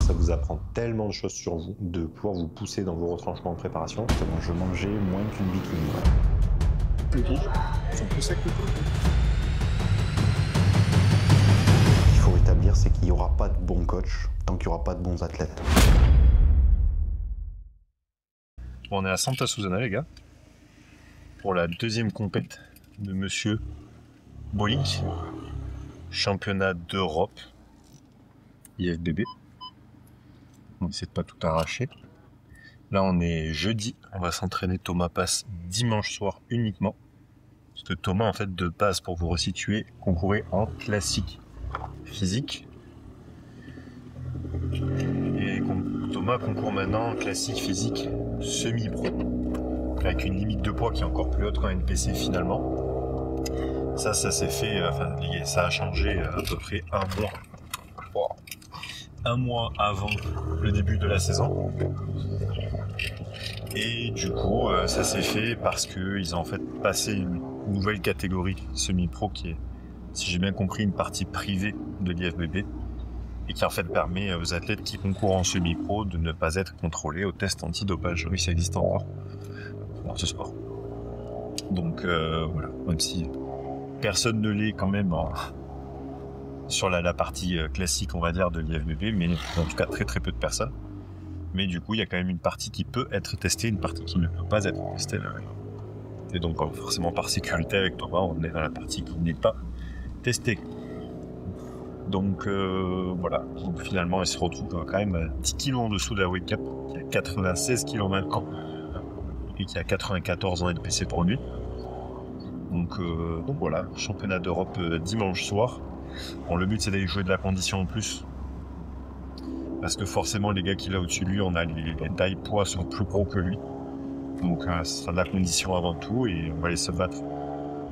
ça vous apprend tellement de choses sur vous, de pouvoir vous pousser dans vos retranchements de préparation. Je mangeais moins qu'une bikini. Les piges sont plus secs que toi. Ce qu'il faut rétablir, c'est qu'il n'y aura pas de bons coachs tant qu'il n'y aura pas de bons athlètes. Bon, on est à Santa Susana, les gars, pour la deuxième compète de Monsieur Bolink, championnat d'Europe, IFBB. On essaie de pas tout arracher. Là, on est jeudi, on va s'entraîner. Thomas passe dimanche soir uniquement. Parce que Thomas, en fait, de base, pour vous resituer, concourait en classique physique. Et Thomas concourt maintenant en classique physique semi-pro, avec une limite de poids qui est encore plus haute qu'en NPC finalement. Ça s'est fait, ça a changé à peu près un mois avant le début de la saison. Et du coup, ça s'est fait parce qu'ils ont en fait passé une nouvelle catégorie semi-pro qui est, si j'ai bien compris, une partie privée de l'IFBB et qui en fait permet aux athlètes qui concourent en semi-pro de ne pas être contrôlés au test antidopage. Oui, ça existe encore dans ce sport. Donc voilà, même si personne ne l'est quand même sur la partie classique, on va dire, de l'IFBB, mais en tout cas très très peu de personnes. Mais du coup, il y a quand même une partie qui peut être testée, une partie qui ne peut pas être testée. Et donc, forcément, par sécurité avec Thomas, on est dans la partie qui n'est pas testée. Donc, voilà. Donc, finalement, il se retrouve quand même à 10 kg en dessous de la weight cap, qui a 96 kg maintenant, et qui a 94 en NPC pour lui. Donc voilà, championnat d'Europe dimanche soir. Bon, le but, c'est d'aller jouer de la condition en plus. Parce que forcément, les gars qu'il a au-dessus de lui, on a les tailles poids sont plus gros que lui. Donc, ça sera de la condition avant tout et on va aller se battre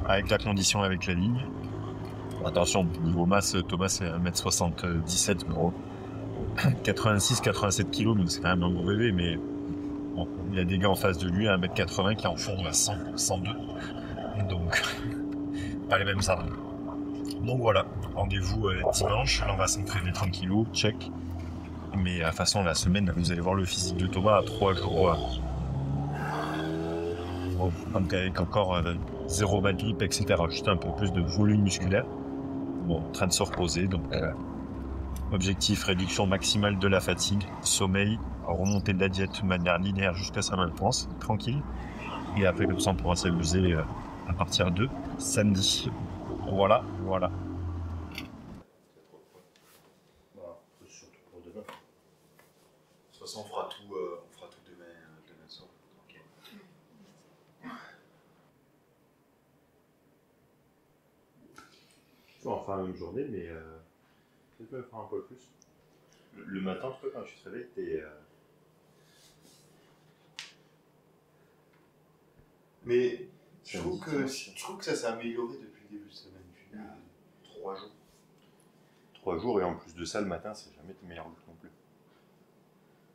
avec la condition, avec la ligne. Attention, niveau masse, Thomas, c'est 1m77, gros. 86-87 kg, donc c'est quand même un gros bébé, mais bon, il y a des gars en face de lui à 1m80 qui en font à 100, 102. Donc, pas les mêmes armes. Donc voilà, rendez-vous dimanche. Là, on va s'entraîner tranquillou, check. Mais de toute façon, la semaine, vous allez voir le physique de Thomas à 3 jours. Avec encore 0 bad grip, etc. Juste un peu plus de volume musculaire. Bon, en train de se reposer. Donc, objectif, réduction maximale de la fatigue, sommeil, remontée de la diète de manière linéaire jusqu'à sa maintenance, tranquille. Et après, comme ça, on pourra s'amuser à partir de samedi. Voilà. Surtout pour demain. De toute façon, on fera tout demain soir. Okay. On fera la même journée, mais peut-être même faire un peu plus. Le matin, toi, quand tu te réveilles, t'es... Mais je trouve que ça s'est amélioré depuis le début de semaine. 3 jours. 3 jours, et en plus de ça, le matin, c'est jamais tes meilleurs look non plus.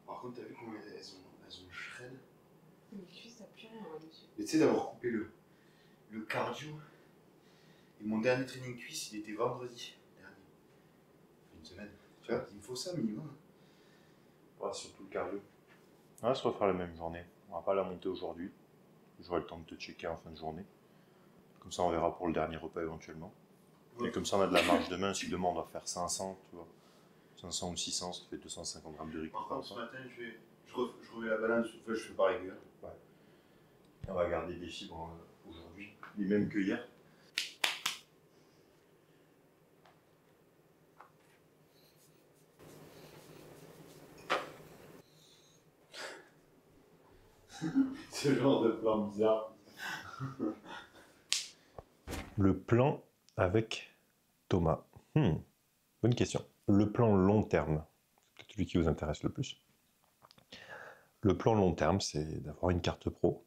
Par contre, t'as vu comment elles ont shred. Mais cuisses, ça pue rien, monsieur. Mais tu sais, d'avoir coupé le cardio. Et mon dernier training cuisse, il était vendredi dernier. Une semaine. Tu vois, il me faut ça minimum. Ouais, surtout le cardio. On va se refaire la même journée. On va pas la monter aujourd'hui. J'aurai le temps de te checker en fin de journée. Comme ça, on verra pour le dernier repas éventuellement. Ouais. Et comme ça, on a de la marge demain. Si demain, on doit faire 500, tu vois. 500 ou 600, ça fait 250 grammes de riz. Par contre, ce matin, je remets la balance. Enfin, je fais pas régulier. Ouais. On va garder des fibres aujourd'hui, les mêmes que hier. Ce genre de plan bizarre. Le plan avec Thomas. Bonne question. Le plan long terme, c'est peut-être celui qui vous intéresse le plus. Le plan long terme, c'est d'avoir une carte pro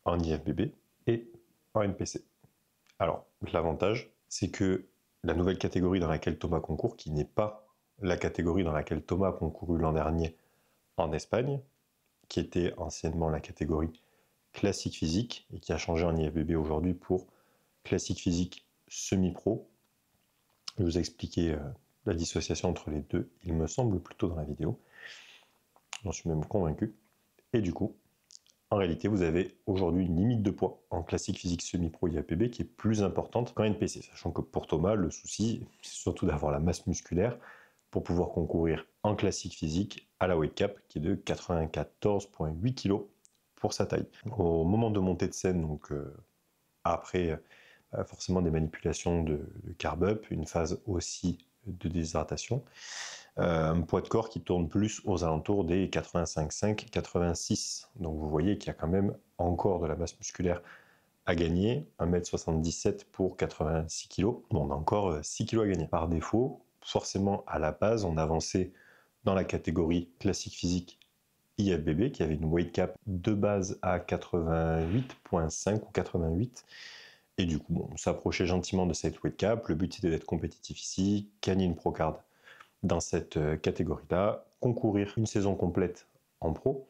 en IFBB et en NPC. Alors, l'avantage, c'est que la nouvelle catégorie dans laquelle Thomas concourt, qui n'est pas la catégorie dans laquelle Thomas a concouru l'an dernier en Espagne, qui était anciennement la catégorie classique physique et qui a changé en IFBB aujourd'hui pour classique physique semi-pro. Je vais vous expliquer la dissociation entre les deux, il me semble, plutôt dans la vidéo. J'en suis même convaincu. Et du coup, en réalité, vous avez aujourd'hui une limite de poids en classique physique semi-pro IAPB qui est plus importante qu'en NPC, sachant que pour Thomas, le souci, c'est surtout d'avoir la masse musculaire pour pouvoir concourir en classique physique à la weight cap qui est de 94,8 kg pour sa taille. Au moment de montée de scène, donc après forcément des manipulations de carb up, une phase aussi de déshydratation, un poids de corps qui tourne plus aux alentours des 85,5, 86. Donc vous voyez qu'il y a quand même encore de la masse musculaire à gagner, 1m77 pour 86 kg. Bon, on a encore 6 kg à gagner. Par défaut, forcément à la base, on avançait dans la catégorie classique physique IFBB qui avait une weight cap de base à 88,5 ou 88. Et du coup, bon, on s'approchait gentiment de cette weight cap. Le but était d'être compétitif ici, gagner une procard dans cette catégorie-là, concourir une saison complète en pro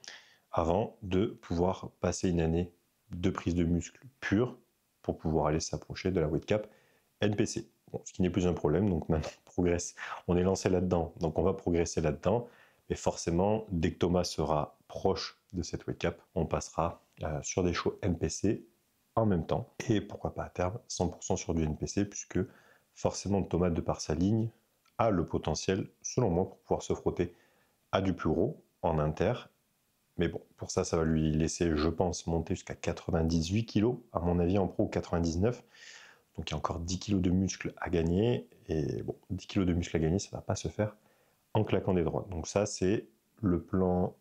avant de pouvoir passer une année de prise de muscle pure pour pouvoir aller s'approcher de la weight cap NPC. Bon, ce qui n'est plus un problème, donc maintenant on progresse. On est lancé là-dedans, donc on va progresser là-dedans. Mais forcément, dès que Thomas sera proche de cette weight cap, on passera sur des shows NPC en même temps. Et pourquoi pas à terme, 100% sur du NPC, puisque forcément Thomas, de par sa ligne, a le potentiel, selon moi, pour pouvoir se frotter à du plus gros en inter. Mais bon, pour ça, ça va lui laisser, je pense, monter jusqu'à 98 kg, à mon avis en pro 99. Donc il y a encore 10 kg de muscle à gagner. Et bon, 10 kg de muscle à gagner, ça ne va pas se faire en claquant des droits. Donc ça, c'est le plan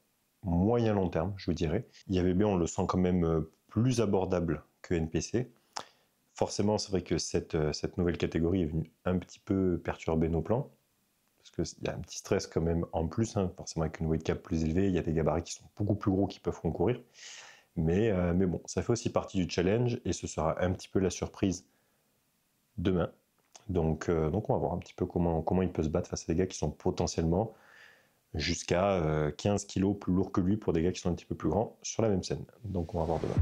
moyen-long terme, je dirais. IABB, on le sent quand même plus abordable que NPC. Forcément, c'est vrai que cette nouvelle catégorie est venue un petit peu perturber nos plans, parce qu'il y a un petit stress quand même en plus, hein. Forcément avec une weight cap plus élevée, il y a des gabarits qui sont beaucoup plus gros qui peuvent concourir, mais bon, ça fait aussi partie du challenge, et ce sera un petit peu la surprise demain. Donc on va voir un petit peu comment il peut se battre face à des gars qui sont potentiellement jusqu'à 15 kg plus lourds que lui pour des gars qui sont un petit peu plus grands sur la même scène. Donc on va voir demain.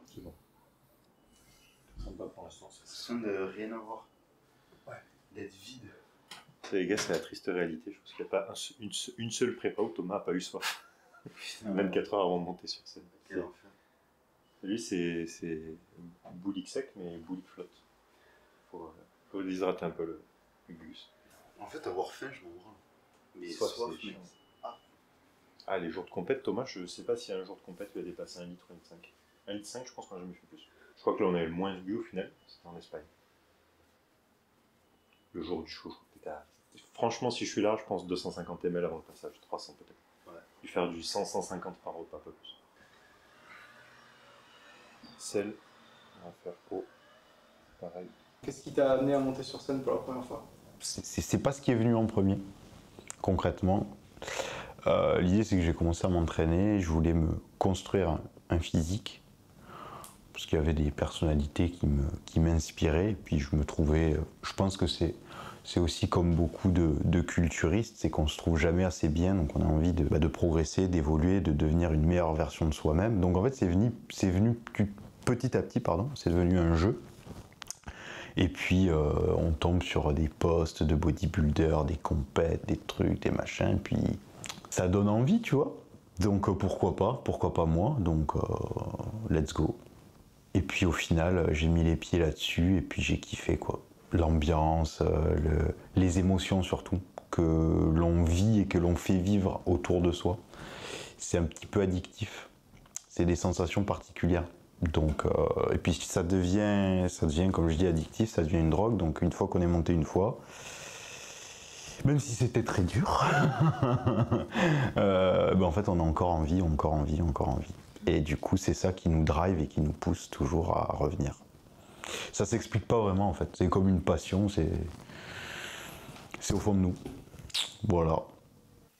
C'est bon. Ça me va pour l'instant. Ça de rien avoir. Ouais. D'être vide. Les gars, c'est la triste réalité. Je pense qu'il n'y a pas une seule prépa où Thomas n'a pas eu soif. 24 heures avant de monter sur scène. Lui, c'est boulique sec, mais boulique flotte. Faut déshydrater un peu le gus. En fait, avoir faim, je m'en branle. Mais soif, soif, c'est chiant. Ah, les jours de compète, Thomas, je sais pas si un jour de compète il a dépassé 1 litre ou 1,5 litre. 1,5 litre, je pense qu'on n'a jamais fait plus. Je crois que là, on avait le moins bu au final, c'était en Espagne. Le jour du show, franchement, si je suis là, je pense 250 ml avant le passage, 300 peut-être. Ouais. Puis faire du 100-150 par repas, pas plus. Sel, on va faire eau, pareil. Qu'est-ce qui t'a amené à monter sur scène pour la première fois? C'est pas ce qui est venu en premier, concrètement. L'idée, c'est que j'ai commencé à m'entraîner, je voulais me construire un physique, parce qu'il y avait des personnalités qui m'inspiraient, et puis je me trouvais, je pense que c'est aussi comme beaucoup de culturistes, c'est qu'on se trouve jamais assez bien, donc on a envie de progresser, d'évoluer, de devenir une meilleure version de soi-même. Donc en fait, c'est venu petit à petit, c'est devenu un jeu. Et puis on tombe sur des posts de bodybuilders, des compètes, des trucs, des machins, puis ça donne envie, tu vois. Donc pourquoi pas moi, donc let's go. Et puis au final, j'ai mis les pieds là-dessus et puis j'ai kiffé, quoi. L'ambiance, les émotions surtout, que l'on vit et que l'on fait vivre autour de soi. C'est un petit peu addictif, c'est des sensations particulières. Donc, et puis ça devient, comme je dis, addictif, ça devient une drogue. Donc une fois qu'on est monté une fois, même si c'était très dur, en fait on a encore envie. Et du coup c'est ça qui nous drive et qui nous pousse toujours à revenir. Ça s'explique pas vraiment en fait, c'est comme une passion, c'est au fond de nous. Voilà.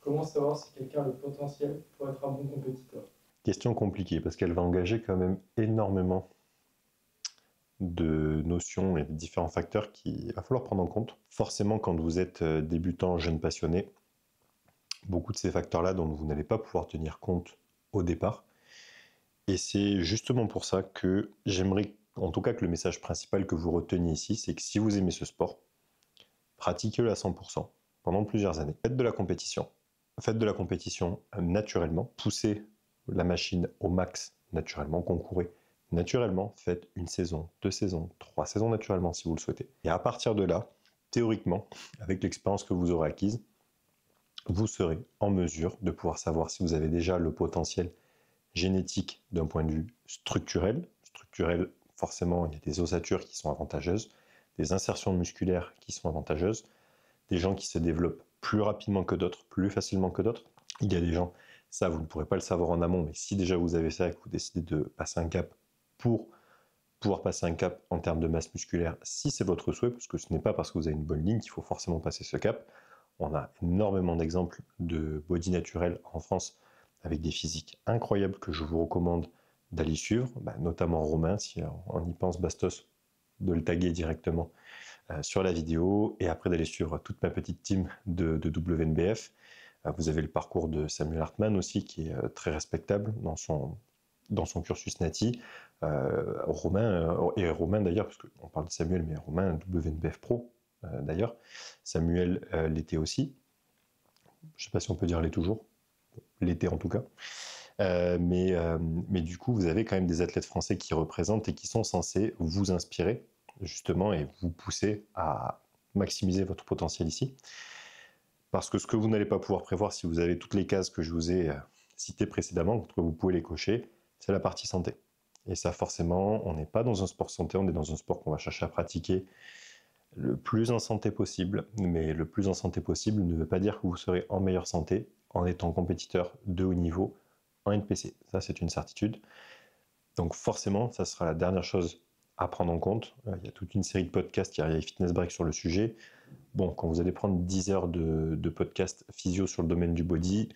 Comment savoir si quelqu'un a le potentiel pour être un bon compétiteur? Question compliquée parce qu'elle va engager quand même énormément de notions et de différents facteurs qu'il va falloir prendre en compte. Forcément, quand vous êtes débutant, jeune passionné, beaucoup de ces facteurs-là dont vous n'allez pas pouvoir tenir compte au départ. Et c'est justement pour ça que j'aimerais, en tout cas que le message principal que vous reteniez ici, c'est que si vous aimez ce sport, pratiquez-le à 100% pendant plusieurs années. Faites de la compétition. Faites de la compétition naturellement. Poussez la machine au max naturellement. Concourez naturellement. Faites une saison, 2 saisons, 3 saisons naturellement si vous le souhaitez. Et à partir de là, théoriquement, avec l'expérience que vous aurez acquise, vous serez en mesure de pouvoir savoir si vous avez déjà le potentiel génétique d'un point de vue structurel. Structurel, forcément, il y a des ossatures qui sont avantageuses, des insertions musculaires qui sont avantageuses, des gens qui se développent plus rapidement que d'autres, plus facilement que d'autres. Il y a des gens, ça vous ne pourrez pas le savoir en amont, mais si déjà vous avez ça et que vous décidez de passer un cap pour pouvoir passer un cap en termes de masse musculaire, si c'est votre souhait, parce que ce n'est pas parce que vous avez une bonne ligne qu'il faut forcément passer ce cap. On a énormément d'exemples de body naturel en France avec des physiques incroyables que je vous recommande d'aller suivre, notamment Romain, si on y pense, Bastos, de le taguer directement sur la vidéo, et après d'aller suivre toute ma petite team de WNBF. Vous avez le parcours de Samuel Hartmann aussi, qui est très respectable dans son cursus nati. Romain d'ailleurs, parce qu'on parle de Samuel, mais Romain, WNBF Pro d'ailleurs. Samuel l'était aussi. Je ne sais pas si on peut dire l'est toujours. L'était en tout cas. Mais du coup, vous avez quand même des athlètes français qui représentent et qui sont censés vous inspirer, justement, et vous pousser à maximiser votre potentiel ici. Parce que ce que vous n'allez pas pouvoir prévoir si vous avez toutes les cases que je vous ai citées précédemment, que vous pouvez les cocher, c'est la partie santé. Et ça, forcément, on n'est pas dans un sport santé, on est dans un sport qu'on va chercher à pratiquer le plus en santé possible. Mais le plus en santé possible ne veut pas dire que vous serez en meilleure santé en étant compétiteur de haut niveau en NPC. Ça, c'est une certitude. Donc forcément, ça sera la dernière chose à prendre en compte. Il y a toute une série de podcasts qui arrivent à Fitness Break sur le sujet. Bon, quand vous allez prendre 10 heures de podcast physio sur le domaine du body,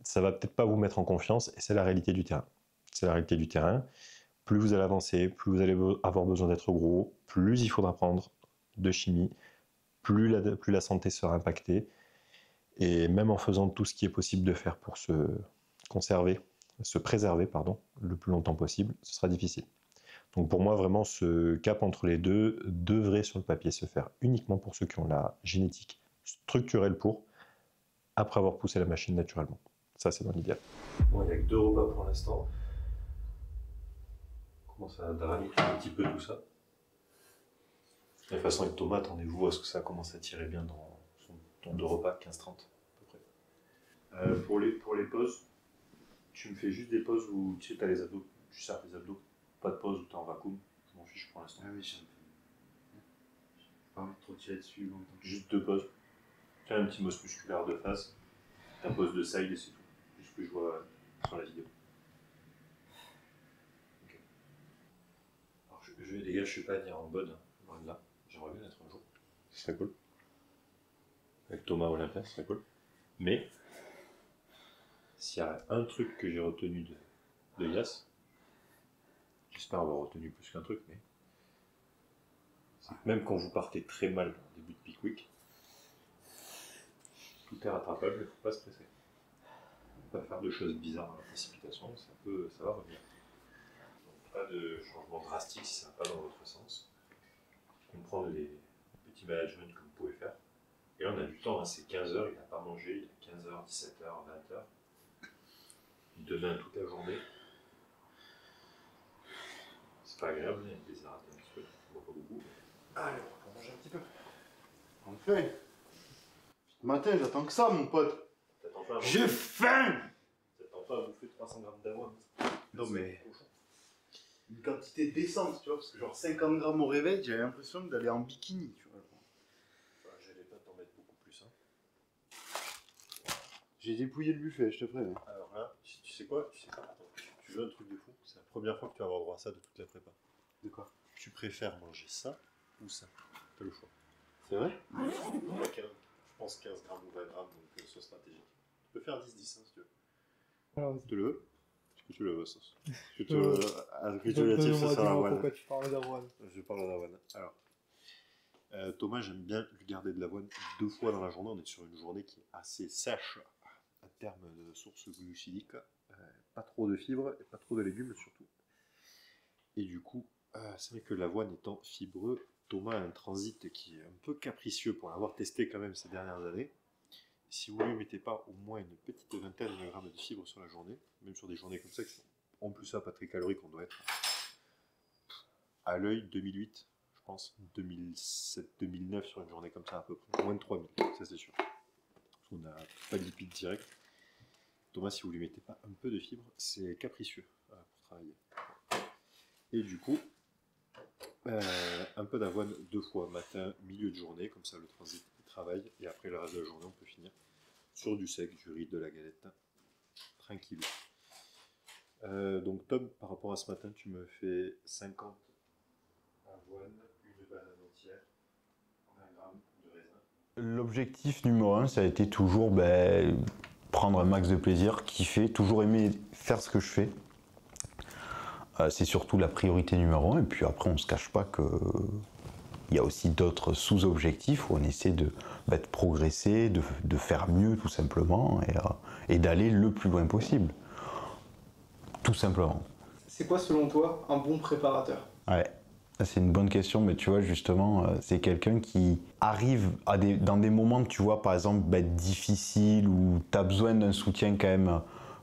ça va peut-être pas vous mettre en confiance, et c'est la réalité du terrain. C'est la réalité du terrain. Plus vous allez avancer, plus vous allez avoir besoin d'être gros, plus il faudra prendre de chimie, plus la santé sera impactée. Et même en faisant tout ce qui est possible de faire pour se préserver, le plus longtemps possible, ce sera difficile. Donc pour moi, vraiment, ce cap entre les deux devrait sur le papier se faire uniquement pour ceux qui ont la génétique structurelle pour, après avoir poussé la machine naturellement. Ça, c'est dans l'idéal. Bon, il n'y a que 2 repas pour l'instant. On commence à rallonger un petit peu tout ça. De toute façon, avec Thomas, attendez-vous à ce que ça commence à tirer bien dans son temps de repas, 15-30 à peu près. Pour les pauses, tu me fais juste des pauses où tu sais, tu as les abdos, tu serres les abdos. Pas de pause où tu es en vacuum, je m'en fiche pour l'instant. Ah oui, j'ai pas envie de trop tirer dessus longtemps. Juste 2 pauses. Fais un petit muscle musculaire de face. Ta pause de side et c'est tout. Juste que je vois sur la vidéo. Ok. Alors, les gars, je suis pas à dire en mode, loin de là. J'aimerais bien être un jour. Ce serait cool. Avec Thomas Olympia, ce serait cool. Mais, s'il y a un truc que j'ai retenu de Yas, j'espère avoir retenu plus qu'un truc, mais même quand vous partez très mal au début de Peak Week, tout est rattrapable, il ne faut pas stresser. Pas faire de choses bizarres dans la précipitation, ça va revenir. Donc, pas de changement drastique si ça ne va pas dans votre sens. Comprendre les petits managements que vous pouvez faire. Et là, on a du temps, hein, c'est 15h, il n'a pas mangé, il est 15h, 17h, 20h. Demain, toute la journée. C'est pas agréable, il y a des déshydraté un petit peu, on voit pas beaucoup. Allez, on va manger un petit peu. Enfin. Ce matin, j'attends que ça, mon pote. T'attends pas à J'ai faim. T'attends pas à bouffer 300 grammes d'avoine. Non mais... Une quantité décente, tu vois, parce que genre 50 grammes au réveil, j'avais l'impression d'aller en bikini, tu vois. Enfin, j'allais pas t'en mettre beaucoup plus. J'ai dépouillé le buffet, je te préviens. Alors là, tu sais quoi, attends, tu veux un truc de fou? C'est la première fois que tu vas avoir droit à ça de toute la prépa. De quoi? Tu préfères manger ça ou ça? T'as le choix. C'est vrai? Je pense 15 grammes ou 20 grammes, donc soit stratégique. Tu peux faire 10-10 si tu veux. Alors, Tu le veux? que tu le veux, ça. Que tu l'attires, ça sera l'avoine. Pourquoi tu parles d'avoine? Je parle d'avoine. Alors, Thomas, j'aime bien lui garder de l'avoine 2 fois dans la journée. On est sur une journée qui est assez sèche en termes de sources glucidiques. Pas trop de fibres et pas trop de légumes surtout. Et du coup, c'est vrai que l'avoine étant fibreux, Thomas a un transit qui est un peu capricieux pour l'avoir testé quand même ces dernières années. Si vous ne lui mettez pas au moins une petite vingtaine de grammes de fibres sur la journée, même sur des journées comme ça qui sont en plus ça pas très caloriques, on doit être à l'œil 2008, je pense, 2007-2009 sur une journée comme ça à peu près, moins de 3000, ça c'est sûr. On n'a pas de lipides directs. Thomas, si vous ne lui mettez pas un peu de fibres, c'est capricieux pour travailler. Et du coup, un peu d'avoine 2 fois, matin, milieu de journée, comme ça le transit travaille, et après le reste de la journée, on peut finir sur du sec, du riz, de la galette, tranquille. Donc Tom, par rapport à ce matin, tu me fais 50 avoine, une banane entière, 20 grammes de raisin. L'objectif numéro 1, ça a été toujours prendre un max de plaisir, kiffer, toujours aimer faire ce que je fais. C'est surtout la priorité numéro 1, et puis après on se cache pas qu'il y a aussi d'autres sous-objectifs où on essaie de progresser, de faire mieux tout simplement, et d'aller le plus loin possible. Tout simplement. C'est quoi selon toi un bon préparateur? Ouais, c'est une bonne question, mais tu vois justement, c'est quelqu'un qui arrive dans des moments, tu vois, par exemple, difficiles, où tu as besoin d'un soutien quand même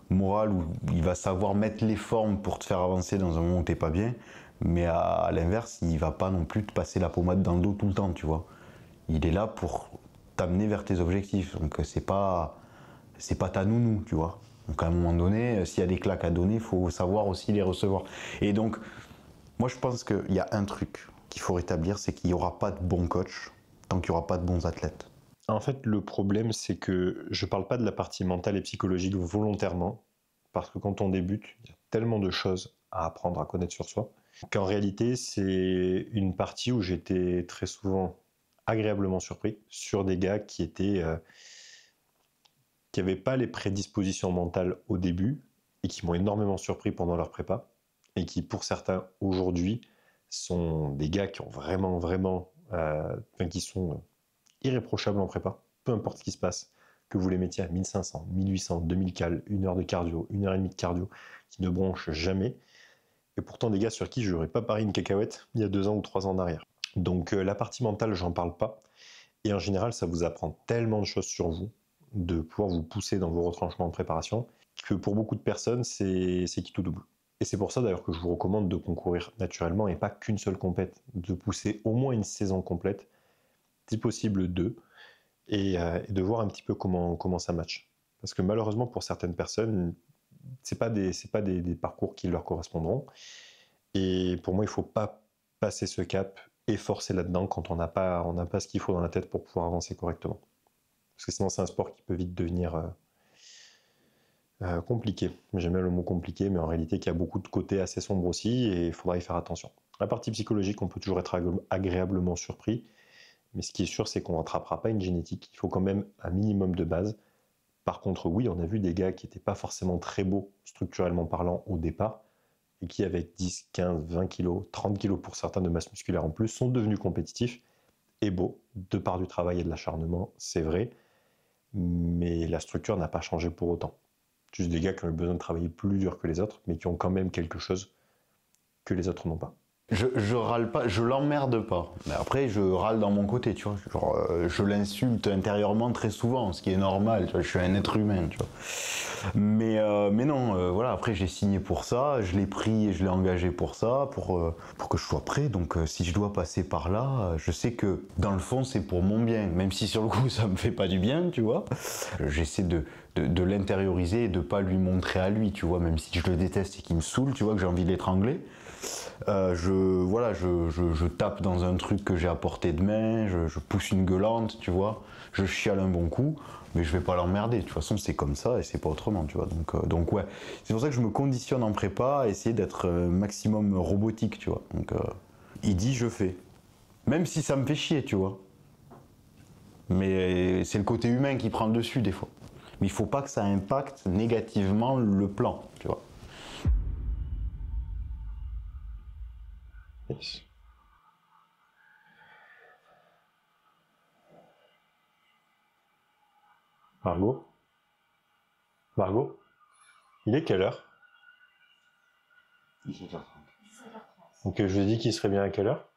moral, où il va savoir mettre les formes pour te faire avancer dans un moment où t'es pas bien, mais à l'inverse, il va pas non plus te passer la pommade dans le dos tout le temps, tu vois. Il est là pour t'amener vers tes objectifs, donc c'est pas ta nounou, tu vois. Donc à un moment donné, s'il y a des claques à donner, il faut savoir aussi les recevoir. Et donc, moi je pense qu'il y a un truc qu'il faut rétablir, c'est qu'il n'y aura pas de bons coachs tant qu'il n'y aura pas de bons athlètes. En fait, le problème, c'est que je parle pas de la partie mentale et psychologique volontairement, parce que quand on débute, il y a tellement de choses à apprendre, à connaître sur soi, qu'en réalité, c'est une partie où j'étais très souvent agréablement surpris sur des gars qui n'avaient pas les prédispositions mentales au début et qui m'ont énormément surpris pendant leur prépa, et qui, pour certains, aujourd'hui, sont des gars qui ont qui sont irréprochables en prépa, peu importe ce qui se passe, que vous les mettiez à 1500, 1800, 2000 cal, 1 heure de cardio, 1h30 de cardio, qui ne bronchent jamais, et pourtant des gars sur qui je n'aurais pas parié une cacahuète il y a 2 ans ou 3 ans en arrière. Donc la partie mentale, j'en parle pas, et en général, ça vous apprend tellement de choses sur vous, de pouvoir vous pousser dans vos retranchements de préparation, que pour beaucoup de personnes, c'est qui tout double. Et c'est pour ça d'ailleurs que je vous recommande de concourir naturellement, et pas qu'une seule compète, de pousser au moins une saison complète, si possible 2, et de voir un petit peu comment ça match. Parce que malheureusement pour certaines personnes, c'est pas des parcours qui leur correspondront, et pour moi il faut pas passer ce cap et forcer là-dedans quand on n'a pas ce qu'il faut dans la tête pour pouvoir avancer correctement. Parce que sinon c'est un sport qui peut vite devenir compliqué. J'aime bien le mot compliqué, mais en réalité qui a beaucoup de côtés assez sombres aussi, et il faudra y faire attention. La partie psychologique, on peut toujours être agréablement surpris, mais ce qui est sûr, c'est qu'on ne rattrapera pas une génétique. Il faut quand même un minimum de base. Par contre, oui, on a vu des gars qui n'étaient pas forcément très beaux, structurellement parlant, au départ, et qui, avec 10, 15, 20 kilos, 30 kilos pour certains de masse musculaire en plus, sont devenus compétitifs et beaux, de par du travail et de l'acharnement, c'est vrai, mais la structure n'a pas changé pour autant. Juste des gars qui ont eu besoin de travailler plus dur que les autres, mais qui ont quand même quelque chose que les autres n'ont pas. Je râle pas, je l'emmerde pas. Mais après, je râle dans mon côté, tu vois. Genre, je l'insulte intérieurement très souvent, ce qui est normal, tu vois. Je suis un être humain, tu vois. Mais non, voilà, après j'ai signé pour ça, je l'ai pris et je l'ai engagé pour ça, pour que je sois prêt. Donc si je dois passer par là, je sais que dans le fond c'est pour mon bien, même si sur le coup ça me fait pas du bien, tu vois. J'essaie de l'intérioriser et de pas lui montrer à lui, tu vois, même si je le déteste et qu'il me saoule, tu vois, que j'ai envie de l'étrangler. Je tape dans un truc que j'ai à portée de main, je pousse une gueulante, tu vois, je chiale un bon coup, mais je vais pas l'emmerder, de toute façon c'est comme ça et c'est pas autrement, tu vois, donc ouais, c'est pour ça que je me conditionne en prépa à essayer d'être maximum robotique, tu vois, donc il dit je fais, même si ça me fait chier, tu vois, mais c'est le côté humain qui prend le dessus des fois, mais il faut pas que ça impacte négativement le plan, tu vois. Yes. Margot? Margot? Il est quelle heure? 17h30. 17h30. Donc je lui ai dit qu'il serait bien à quelle heure?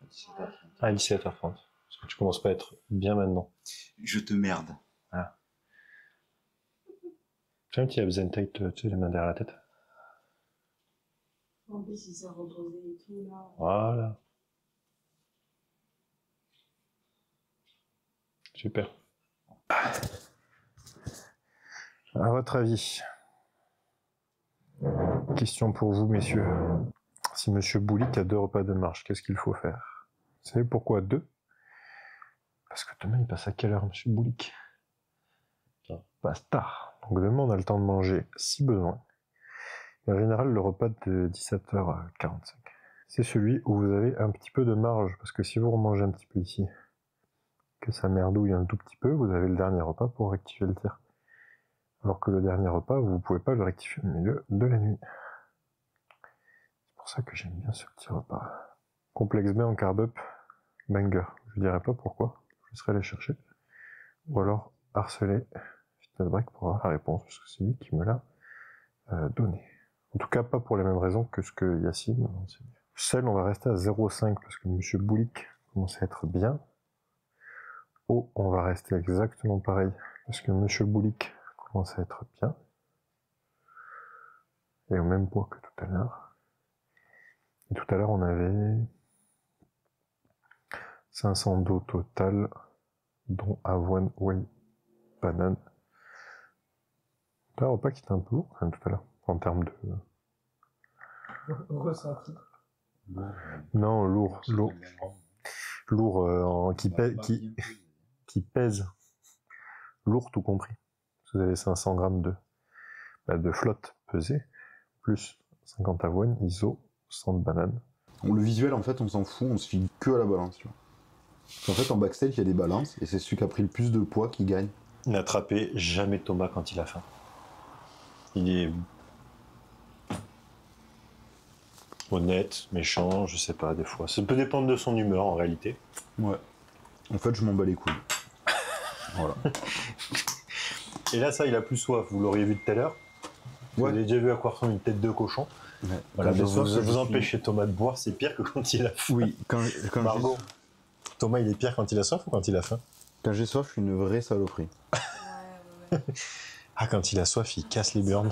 17h30. À 17h30. Parce que tu commences pas à être bien maintenant. Je te merde. Tu sais, un petit absentite, tu sais, les mains derrière la tête. En plus, il s'est reposé et tout, là. Voilà. Super. À votre avis, question pour vous, messieurs. Si Monsieur Boulic a 2 repas de marche, qu'est-ce qu'il faut faire? Vous savez pourquoi 2? Parce que demain, il passe à quelle heure, Monsieur Boulic? Il passe tard. Donc demain, on a le temps de manger si besoin. Et en général, le repas de 17h45, c'est celui où vous avez un petit peu de marge. Parce que si vous remangez un petit peu ici, que ça merdouille un tout petit peu, vous avez le dernier repas pour rectifier le tir. Alors que le dernier repas, vous ne pouvez pas le rectifier au milieu de la nuit. C'est pour ça que j'aime bien ce petit repas. Complexe B en carb up, banger. Je ne dirai pas pourquoi, je serai allé chercher. Ou alors harceler Fitness Break pour avoir la réponse, parce que c'est lui qui me l'a donné. En tout cas, pas pour les mêmes raisons que ce que Yacine m'a enseigné. Seul, on va rester à 0,5 parce que Monsieur Boulic commence à être bien. Oh, on va rester exactement pareil parce que Monsieur Boulic commence à être bien. Et au même poids que tout à l'heure. Et tout à l'heure, on avait 500 d'eau total, dont avoine, whey, banane. Un repas qui était un peu lourd quand même tout à l'heure, en termes de... Ressenti. Non, lourd, qui pèse. Lourd tout compris. Vous avez 500 grammes de flotte pesée, plus 50 avoines, iso, 100 de bananes. Le visuel, en fait, on s'en fout, on se fie que à la balance, tu vois. En fait, en backstage, il y a des balances, et c'est celui qui a pris le plus de poids qui gagne. N'attrapez jamais Thomas quand il a faim. Il est honnête, méchant, je sais pas, des fois. Ça peut dépendre de son humeur, en réalité. Ouais. En fait, je m'en bats les couilles. Voilà. Et là, ça, il a plus soif. Vous l'auriez vu tout à l'heure. Vous Ouais. avez déjà vu à quoi ressemble une tête de cochon. Ouais. Voilà, Quand j'ai soif, je vous suis- empêchez Thomas de boire, c'est pire que quand il a faim. Oui, quand Margot, Thomas, il est pire quand il a soif ou quand il a faim? j'ai soif, je suis une vraie saloperie. Ouais. Ah, quand il a soif, il casse les burnes.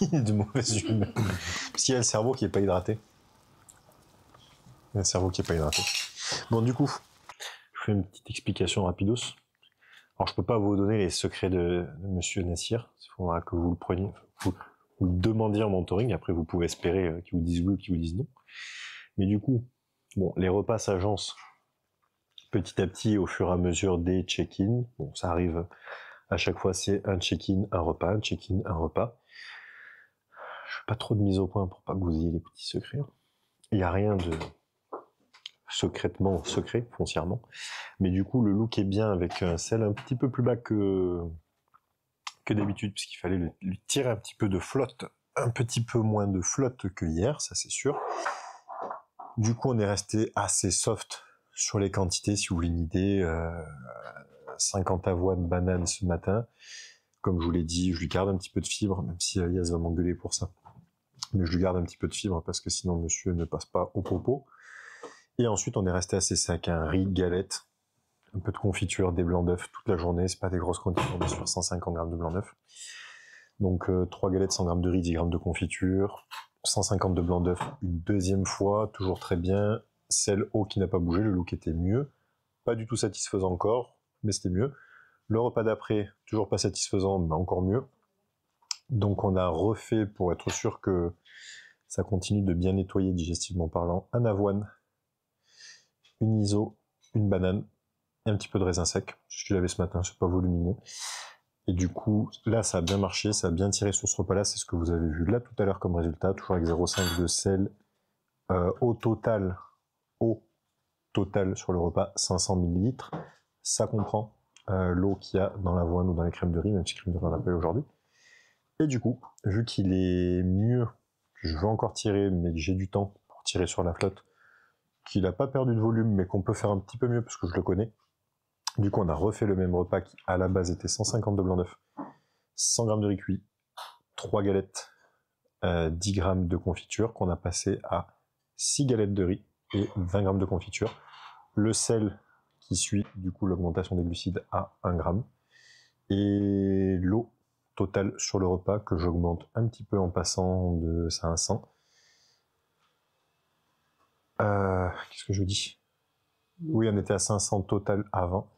Il est de mauvaise humeur. Parce qu'il y a le cerveau qui n'est pas hydraté. Il y a le cerveau qui n'est pas hydraté. Bon, du coup, je fais une petite explication rapidos. Alors, je peux pas vous donner les secrets de Monsieur Nassir. Il faudra que vous le preniez, vous le demandiez en mentoring. Après, vous pouvez espérer qu'ils vous disent oui ou qu'ils vous disent non. Mais du coup, bon, les repas s'agencent petit à petit au fur et à mesure des check-in. Bon, ça arrive à chaque fois, c'est un check-in, un repas, un check-in, un repas. Je fais pas trop de mise au point pour pas que vous ayez les petits secrets. Il n'y a rien de secrètement secret, foncièrement. Mais du coup, le look est bien avec un sel un petit peu plus bas que d'habitude, puisqu'il fallait lui tirer un petit peu de flotte, un petit peu moins de flotte que hier, ça c'est sûr. Du coup, on est resté assez soft sur les quantités, si vous voulez une idée. 50 avoines, bananes ce matin. Comme je vous l'ai dit, je lui garde un petit peu de fibre, même si Alias va m'engueuler pour ça. Mais je lui garde un petit peu de fibre parce que sinon monsieur ne passe pas au popo. Et ensuite, on est resté assez sec, un riz, galette, un peu de confiture, des blancs d'œufs toute la journée. C'est pas des grosses quantités, on est sur 150 grammes de blancs d'œufs. Donc 3 galettes, 100 grammes de riz, 10 grammes de confiture, 150 de blancs d'œufs une deuxième fois, toujours très bien. Sel, eau qui n'a pas bougé, le look était mieux. Pas du tout satisfaisant encore, mais c'était mieux. Le repas d'après, toujours pas satisfaisant, mais encore mieux. Donc on a refait, pour être sûr que ça continue de bien nettoyer digestivement parlant, un avoine, une iso, une banane, et un petit peu de raisin sec. Je suis lavé ce matin, c'est pas volumineux. Et du coup, là, ça a bien marché, ça a bien tiré sur ce repas-là, c'est ce que vous avez vu là tout à l'heure comme résultat, toujours avec 0,5 de sel. Au total sur le repas, 500 ml. Ça comprend l'eau qu'il y a dans l'avoine ou dans les crèmes de riz, même si crème de riz on n'a pas eu aujourd'hui. Et du coup, vu qu'il est mieux, que je veux encore tirer, mais que j'ai du temps pour tirer sur la flotte, qu'il n'a pas perdu de volume, mais qu'on peut faire un petit peu mieux parce que je le connais. Du coup, on a refait le même repas qui, à la base, était 150 de blanc d'œuf, 100 g de riz cuit, 3 galettes, 10 g de confiture, qu'on a passé à 6 galettes de riz et 20 g de confiture. Le sel qui suit, du coup, l'augmentation des glucides à 1 g. Et l'eau totale sur le repas que j'augmente un petit peu en passant de 500. Qu'est-ce que je dis? Oui, on était à 500 total avant,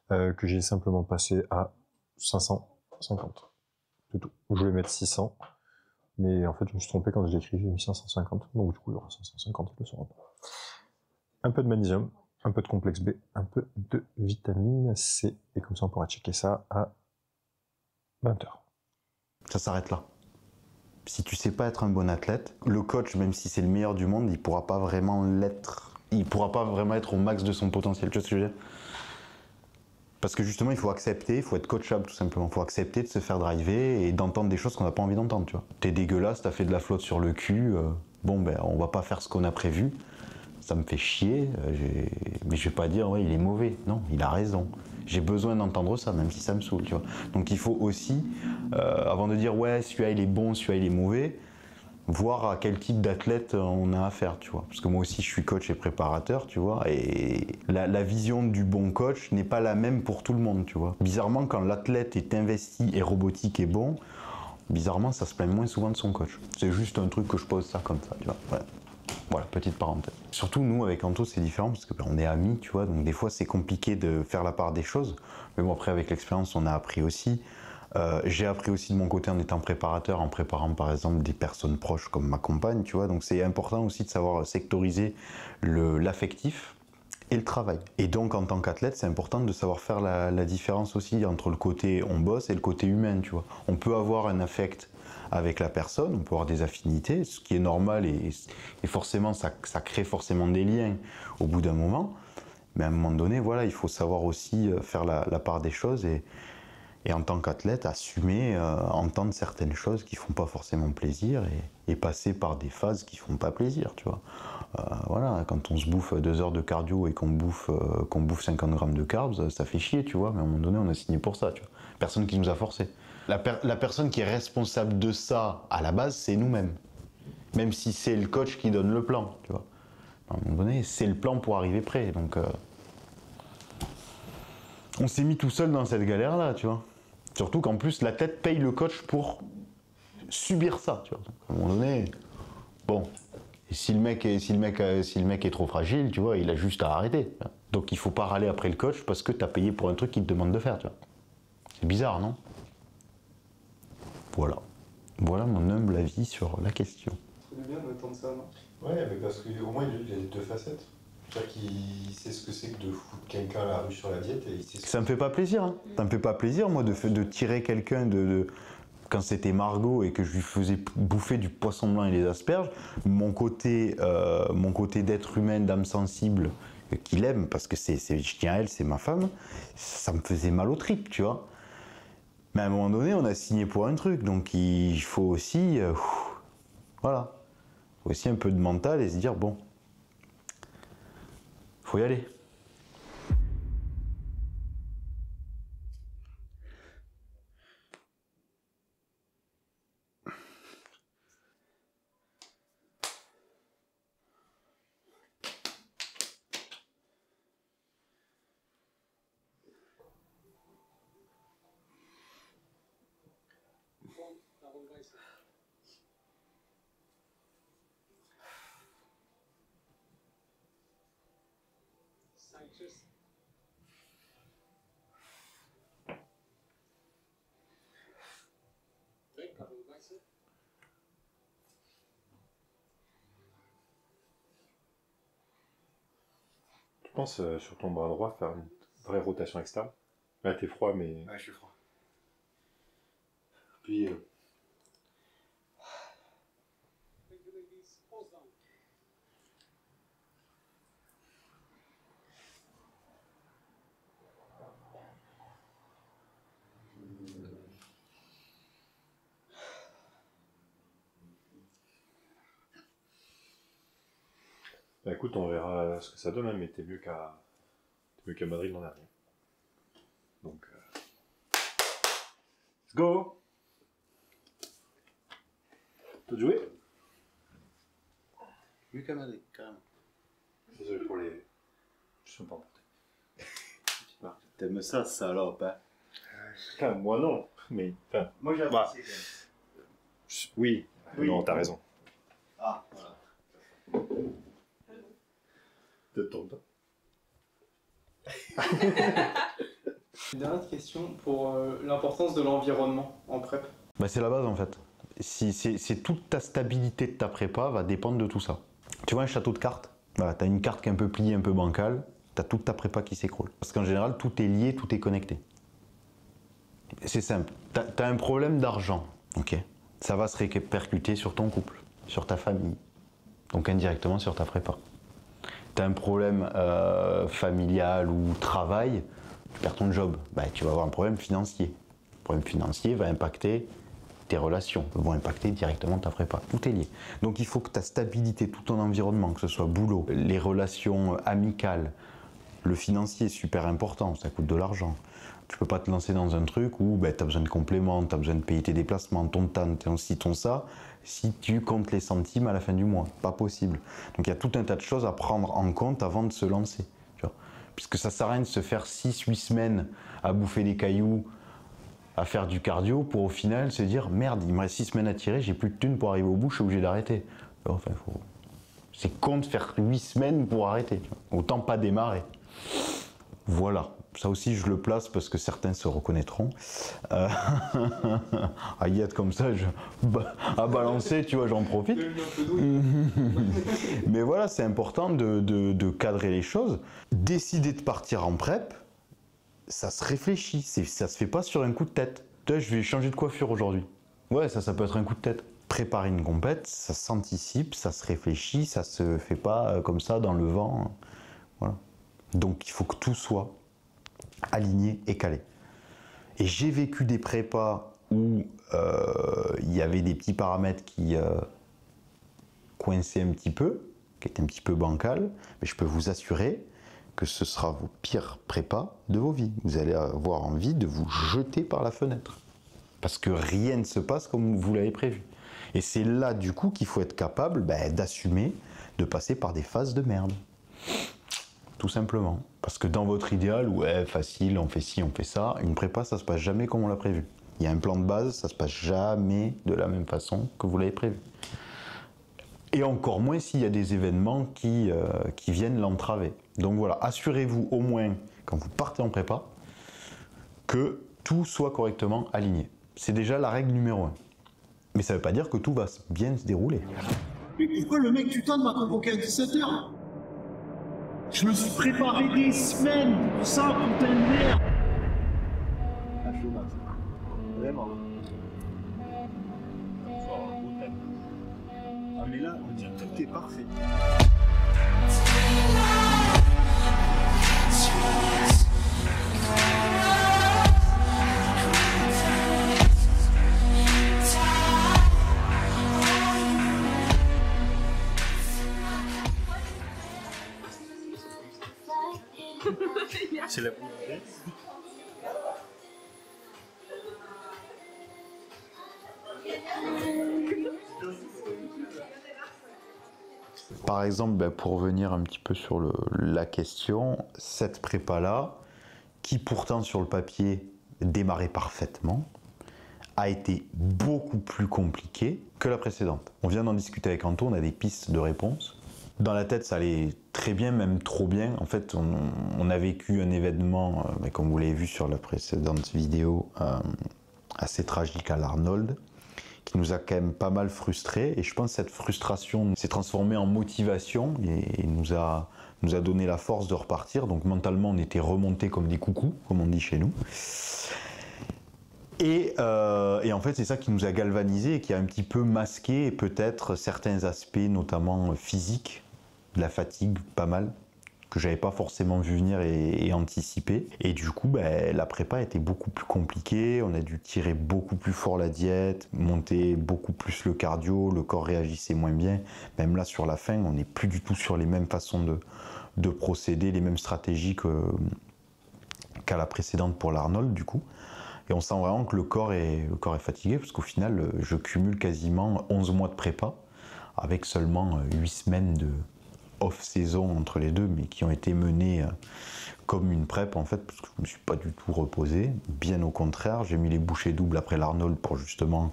que j'ai simplement passé à 550. C'est tout. Je voulais mettre 600, mais en fait je me suis trompé quand j'ai écrit, j'ai mis 550, donc du coup il y aura 550 de ce repas. Un peu de magnésium, un peu de complexe B, un peu de vitamine C, et comme ça on pourra checker ça à 20h. Ça s'arrête là. Si tu sais pas être un bon athlète, le coach, même si c'est le meilleur du monde, il pourra pas vraiment l'être. Il pourra pas vraiment être au max de son potentiel. Tu vois ce que je veux dire? Parce que justement, il faut accepter, il faut être coachable tout simplement. Il faut accepter de se faire driver et d'entendre des choses qu'on n'a pas envie d'entendre, tu vois. T'es dégueulasse, t'as fait de la flotte sur le cul, bon ben on va pas faire ce qu'on a prévu. Ça me fait chier, mais je vais pas dire ouais il est mauvais. Non, il a raison. J'ai besoin d'entendre ça, même si ça me saoule, tu vois. Donc il faut aussi, avant de dire ouais celui-là il est bon, celui-là il est mauvais, voir à quel type d'athlète on a affaire, tu vois. Parce que moi aussi je suis coach et préparateur, tu vois, et la vision du bon coach n'est pas la même pour tout le monde, tu vois. Bizarrement, quand l'athlète est investi et robotique et bon, bizarrement ça se plaint moins souvent de son coach. C'est juste un truc que je pose ça comme ça, tu vois. Ouais. Voilà, petite parenthèse. Surtout nous avec Anto c'est différent parce qu'on est amis, tu vois, donc des fois c'est compliqué de faire la part des choses. Mais bon après avec l'expérience on a appris aussi. J'ai appris aussi de mon côté en étant préparateur, en préparant par exemple des personnes proches comme ma compagne, tu vois. Donc c'est important aussi de savoir sectoriser l'affectif et le travail. Et donc en tant qu'athlète, c'est important de savoir faire la différence aussi entre le côté on bosse et le côté humain, tu vois. On peut avoir un affect avec la personne, on peut avoir des affinités, ce qui est normal et forcément ça crée forcément des liens au bout d'un moment. Mais à un moment donné, voilà, il faut savoir aussi faire la part des choses et en tant qu'athlète, assumer, entendre certaines choses qui font pas forcément plaisir et passer par des phases qui font pas plaisir, tu vois. Voilà, quand on se bouffe 2 heures de cardio et qu'on bouffe 50 grammes de carbs, ça fait chier, tu vois, mais à un moment donné, on a signé pour ça, tu vois. Personne qui nous a forcé. La personne qui est responsable de ça, à la base, c'est nous-mêmes. Même si c'est le coach qui donne le plan, tu vois. À un moment donné, c'est le plan pour arriver prêt, donc... On s'est mis tout seul dans cette galère-là, tu vois. Surtout qu'en plus, la tête paye le coach pour subir ça, tu vois. Donc, à un moment donné, bon... Et si le mec est trop fragile, tu vois, il a juste à arrêter. Donc il faut pas râler après le coach parce que tu as payé pour un truc qu'il te demande de faire, tu vois. C'est bizarre, non? Voilà. Voilà mon humble avis sur la question. C'est bien d'entendre ça, non? Ouais, mais parce qu'au moins il a les deux facettes. C'est-à-dire qu'il sait ce que c'est que de foutre quelqu'un à la rue sur la diète et il sait ce que Ça me fait pas plaisir, hein. Ça me fait pas plaisir, moi, de tirer quelqu'un quand c'était Margot et que je lui faisais bouffer du poisson blanc et des asperges, mon côté d'être humain, d'âme sensible, qu'il aime, parce que je tiens à elle, c'est ma femme, ça me faisait mal aux tripes, tu vois. Mais à un moment donné, on a signé pour un truc, donc il faut aussi, voilà, il faut aussi un peu de mental et se dire, bon, faut y aller. Tu penses sur ton bras droit faire une vraie rotation externe. Là t'es froid mais... Ouais, je suis froid. Puis... Bah écoute, on verra ce que ça donne, hein, mais t'es mieux qu'à Madrid l'an dernier. Donc, let's go! T'as joué? Mieux qu'à Madrid, carrément. Désolé pour les... Je suis pas emporté. T'aimes ça, salope, hein? Enfin, moi non, mais... Enfin, Moi j'ai bah, apprécié quand même. oui. Oui. Non, t'as raison. Ah, voilà. Te tourne pas. Une dernière question pour l'importance de l'environnement en prep. Bah, c'est la base en fait. C'est toute ta stabilité de ta prépa va dépendre de tout ça. Tu vois un château de cartes, voilà, tu as une carte qui est un peu pliée, un peu bancale, tu as toute ta prépa qui s'écroule. Parce qu'en général, tout est lié, tout est connecté. C'est simple, tu as un problème d'argent, ok, ça va se répercuter sur ton couple, sur ta famille, donc indirectement sur ta prépa. Tu as un problème familial ou travail, tu perds ton job, bah, tu vas avoir un problème financier. Le problème financier va impacter tes relations, vont impacter directement ta prépa. Tout est lié. Donc il faut que ta stabilité, tout ton environnement, que ce soit boulot, les relations amicales, le financier est super important, ça coûte de l'argent. Tu peux pas te lancer dans un truc où tu as besoin de compléments, tu as besoin de payer tes déplacements, ton TAN, ton ci, ton ça, si tu comptes les centimes à la fin du mois. Pas possible. Donc il y a tout un tas de choses à prendre en compte avant de se lancer. Tu vois. Puisque ça sert à rien de se faire 6-8 semaines à bouffer des cailloux, à faire du cardio pour au final se dire merde, il me reste 6 semaines à tirer, j'ai plus de thunes pour arriver au bout, je suis obligé d'arrêter. Enfin, c'est con de faire 8 semaines pour arrêter. Tu vois. Autant pas démarrer. Voilà. Ça aussi, je le place parce que certains se reconnaîtront. À y être comme ça, à balancer, tu vois, j'en profite. Mais voilà, c'est important de cadrer les choses. Décider de partir en prep, ça se réfléchit, ça se fait pas sur un coup de tête. Je vais changer de coiffure aujourd'hui. Ouais, ça peut être un coup de tête. Préparer une compète, ça s'anticipe, ça se réfléchit, ça se fait pas comme ça dans le vent. Voilà. Donc il faut que tout soit aligné et calé. Et j'ai vécu des prépas où il y avait des petits paramètres qui coinçaient un petit peu, qui étaient un petit peu bancals, mais je peux vous assurer que ce sera vos pires prépas de vos vies. Vous allez avoir envie de vous jeter par la fenêtre. Parce que rien ne se passe comme vous l'avez prévu. Et c'est là, du coup, qu'il faut être capable d'assumer, de passer par des phases de merde. Tout simplement. Parce que dans votre idéal, ouais, facile, on fait ci, on fait ça, une prépa, ça se passe jamais comme on l'a prévu. Il y a un plan de base, ça se passe jamais de la même façon que vous l'avez prévu. Et encore moins s'il y a des événements qui viennent l'entraver. Donc voilà, assurez-vous au moins, quand vous partez en prépa, que tout soit correctement aligné. C'est déjà la règle numéro 1. Mais ça ne veut pas dire que tout va bien se dérouler. Mais pourquoi le mec putain m'a convoqué à 17h? Je me suis préparé des semaines pour ça, putain de merde! Ah, chaud, Max. Vraiment. Ah, mais là, on dirait que tout est parfait. C'est la première. Par exemple, pour revenir un petit peu sur la question, cette prépa-là, qui pourtant sur le papier démarrait parfaitement, a été beaucoup plus compliquée que la précédente. On vient d'en discuter avec Anto, on a des pistes de réponse. Dans la tête, ça allait très bien, même trop bien. En fait, on a vécu un événement, comme vous l'avez vu sur la précédente vidéo, assez tragique à l'Arnold, qui nous a quand même pas mal frustrés. Et je pense que cette frustration s'est transformée en motivation et nous a donné la force de repartir. Donc mentalement, on était remontés comme des coucous, comme on dit chez nous. Et en fait, c'est ça qui nous a galvanisés et qui a un petit peu masqué peut-être certains aspects, notamment physiques, de la fatigue, pas mal, que j'avais pas forcément vu venir et anticipé. Et du coup, la prépa était beaucoup plus compliquée. On a dû tirer beaucoup plus fort la diète, monter beaucoup plus le cardio, le corps réagissait moins bien. Même là, sur la fin, on n'est plus du tout sur les mêmes façons de procéder, les mêmes stratégies qu'à la précédente pour l'Arnold, du coup. Et on sent vraiment que le corps est fatigué, parce qu'au final, je cumule quasiment 11 mois de prépa, avec seulement 8 semaines de off-saison entre les deux, mais qui ont été menées comme une prep en fait, parce que je ne me suis pas du tout reposé, bien au contraire, j'ai mis les bouchées doubles après l'Arnold pour justement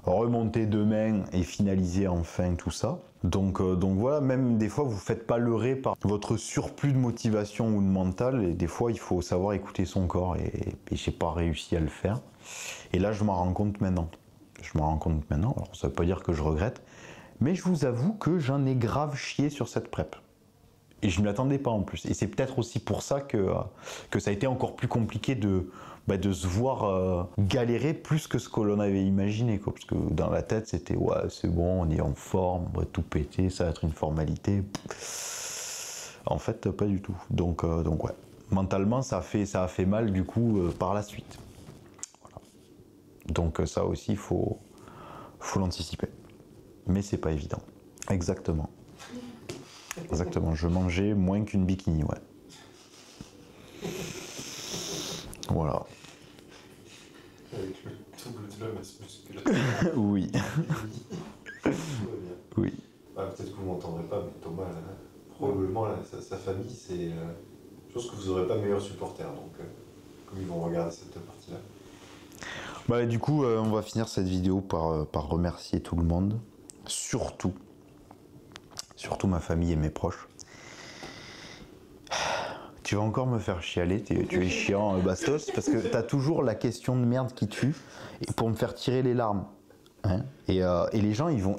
remonter demain et finaliser enfin tout ça. Donc voilà, même des fois vous ne faites pas leurrer par votre surplus de motivation ou de mental, et des fois il faut savoir écouter son corps, et j'ai pas réussi à le faire. Et là je m'en rends compte maintenant. Alors ça veut pas dire que je regrette, mais je vous avoue que j'en ai grave chié sur cette prep. Et je ne m'y attendais pas en plus. Et c'est peut-être aussi pour ça que ça a été encore plus compliqué de se voir galérer plus que ce que l'on avait imaginé, quoi. Parce que dans la tête, c'était ouais, c'est bon, on est en forme, on va tout péter, ça va être une formalité. En fait, pas du tout. Donc ouais, mentalement, ça a fait mal du coup par la suite. Voilà. Donc ça aussi, il faut l'anticiper. Mais c'est pas évident. Exactement. Exactement, je mangeais moins qu'une bikini, ouais. Voilà. Avec le double de la masse musculaire. Oui. Oui. Ah, peut-être que vous m'entendrez pas, mais Thomas, probablement sa famille, c'est je pense que vous n'aurez pas meilleur supporter, donc comme ils vont regarder cette partie-là. Du coup, on va finir cette vidéo par remercier tout le monde, surtout ma famille et mes proches. Tu vas encore me faire chialer, tu es chiant, Bastos, parce que t'as toujours la question de merde qui tue, et pour me faire tirer les larmes. Hein, et les gens, ils vont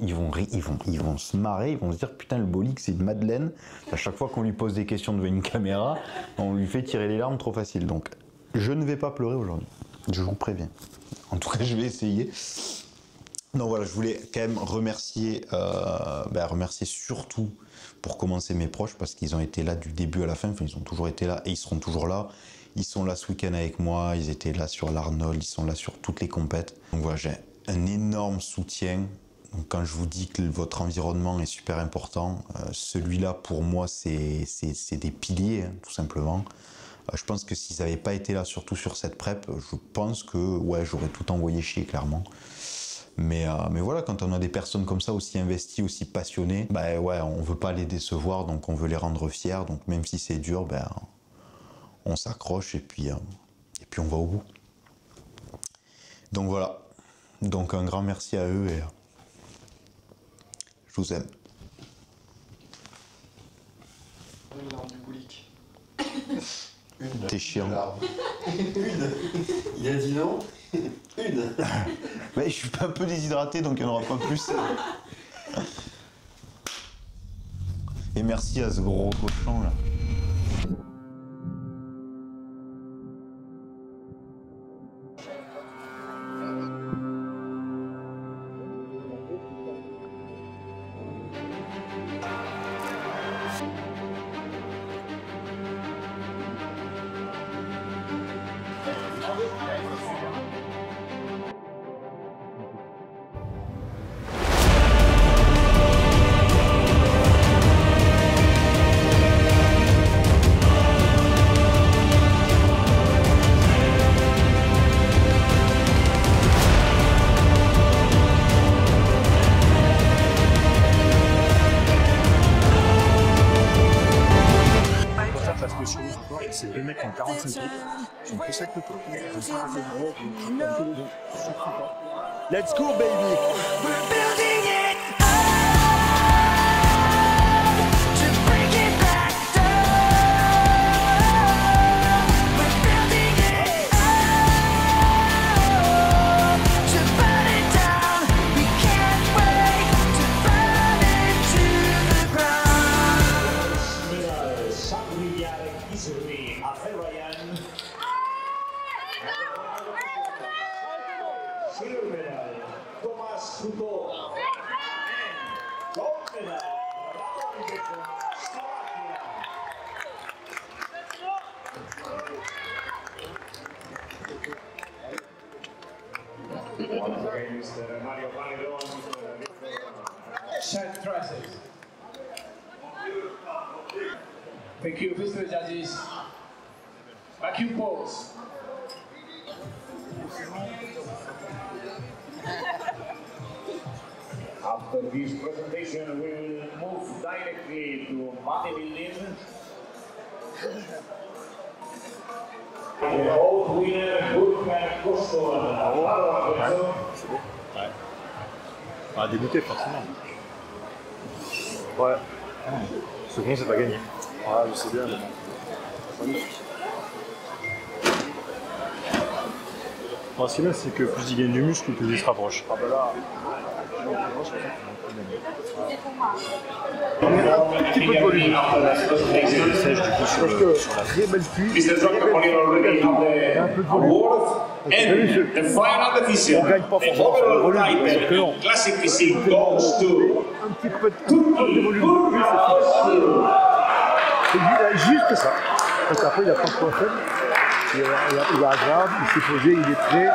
se marrer, ils vont se dire putain, le Bolic c'est une madeleine. À chaque fois qu'on lui pose des questions devant une caméra, on lui fait tirer les larmes trop facile. Donc, je ne vais pas pleurer aujourd'hui. Je vous préviens. En tout cas, je vais essayer. Non, voilà, je voulais quand même remercier surtout pour commencer mes proches, parce qu'ils ont été là du début à la fin. Enfin, ils ont toujours été là et ils seront toujours là. Ils sont là ce week-end avec moi, ils étaient là sur l'Arnold, ils sont là sur toutes les compètes. Donc voilà, j'ai un énorme soutien. Donc, quand je vous dis que votre environnement est super important, celui-là pour moi c'est des piliers, hein, tout simplement. Je pense que s'ils n'avaient pas été là, surtout sur cette prep, je pense que ouais, j'aurais tout envoyé chier, clairement. Mais voilà, quand on a des personnes comme ça, aussi investies, aussi passionnées, ouais, on veut pas les décevoir, donc on veut les rendre fiers. Donc même si c'est dur, on s'accroche et puis on va au bout. Donc voilà. Donc un grand merci à eux et je vous aime. Une larme du Bolic. T'es chiant. Il a dit non. Une. Je suis un peu déshydraté, donc il n'y en aura pas plus. Et merci à ce gros cochon là. C'est deux mecs qui ont 45 ans, ils ont fait ça que toi. Let's go, baby! Thank you, Mr. Judges. Vacuum pose. After this presentation, we will move directly to bodybuilding. The old winner, Burkhard Koston. Ah, dégoûté forcément. Ouais. Second, c'est pas gagné. Ah, je sais bien. Bon, ce qui est bien, c'est que plus il gagne du muscle, plus il se rapproche. Ah bah là. On met un petit peu de volume. Sèche du coup sur la Très belle cuisse. Mr. Dr. Et un peu de volume. And the final decision. On gagne pas The forcément sur le overall volume, c'est que non. title Classic Physique goes to Un petit peu de volume de plus, c'est juste ça. Parce qu'après, il a pas de point faible. Il est agréable, il s'est posé, il est prêt.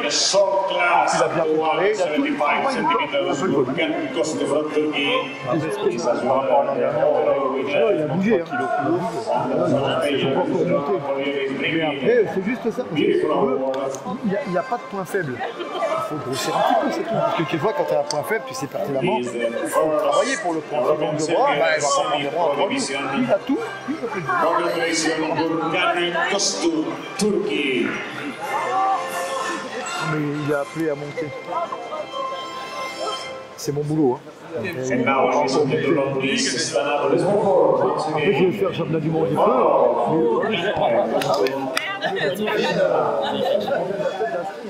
the short class Il a bien préparé, il a tout. 75 centimeters. Because the front turkey is as well. Il a bougé. Mais après, c'est juste ça. Parce que, il n'y a pas de point faible. Il faut grossir un petit peu, c'est tout. Parce que quelquefois, quand tu as un point faible, tu sais pertinemment, il faut travailler pour le point faible. Donc, le bras, il va pas prendre le bras en trois jours. Il a tout, il a plus de Congratulations, Burkhard Koston, Turkey. Mais il a appelé à monter. C'est mon boulot. Hein. And now, ladies and gentlemen, please stand up. Let's move forward. Après, je vais faire le championnat du monde des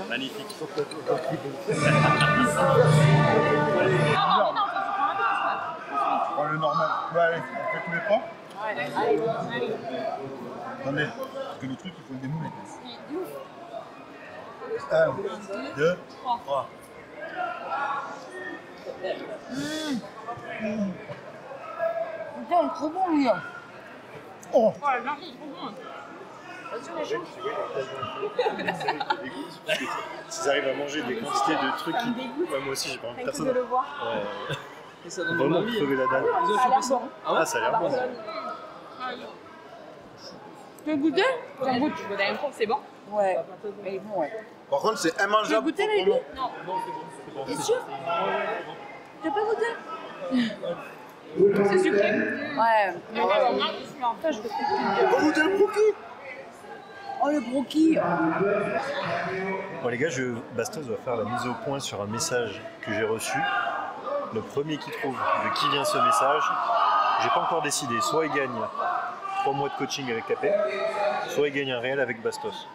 magnifique. Le normal. Ouais, allez, on fait tous les trois. Attendez, parce que le truc, il faut le démouler. 1, 2, 3. Putain, trop bon, lui. Oh, la marque est trop bon. S'ils arrivent à manger des quantités de trucs qui... Ouais, moi aussi j'ai pas envie de faire ça. De le voir. Ouais. Et ça donne Vraiment envie. crever la dalle. Ils ont chopé ça. Ah, ça a l'air bon. Tu veux goûter? J'en goûte. Je veux fois, c'est bon? Ouais. Il est bon, ouais. par contre, c'est Tu veux immangeable. goûter, Lily? Non. T'es sûr? Tu veux pas goûter? C'est sucré? Ouais. Après, je peux On va goûter le brookie. Oh, le brookie! Bon les gars, Bastos va faire la mise au point sur un message que j'ai reçu. Le premier qui trouve de qui vient ce message, j'ai pas encore décidé. Soit il gagne 3 mois de coaching avec Capet, soit il gagne un réel avec Bastos.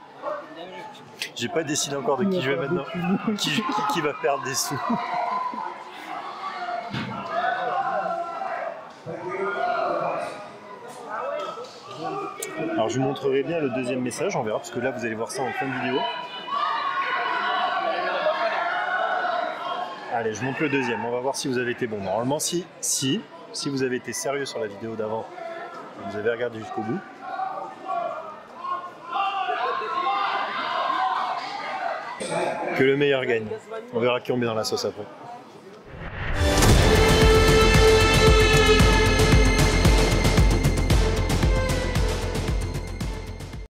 J'ai pas décidé encore de qui je vais maintenant, qui va perdre des sous. Alors je vous montrerai bien le deuxième message, on verra, parce que là vous allez voir ça en fin de vidéo. Allez, je montre le deuxième, on va voir si vous avez été bon. Normalement, si vous avez été sérieux sur la vidéo d'avant, vous avez regardé jusqu'au bout. Que le meilleur gagne. On verra qui on met dans la sauce après.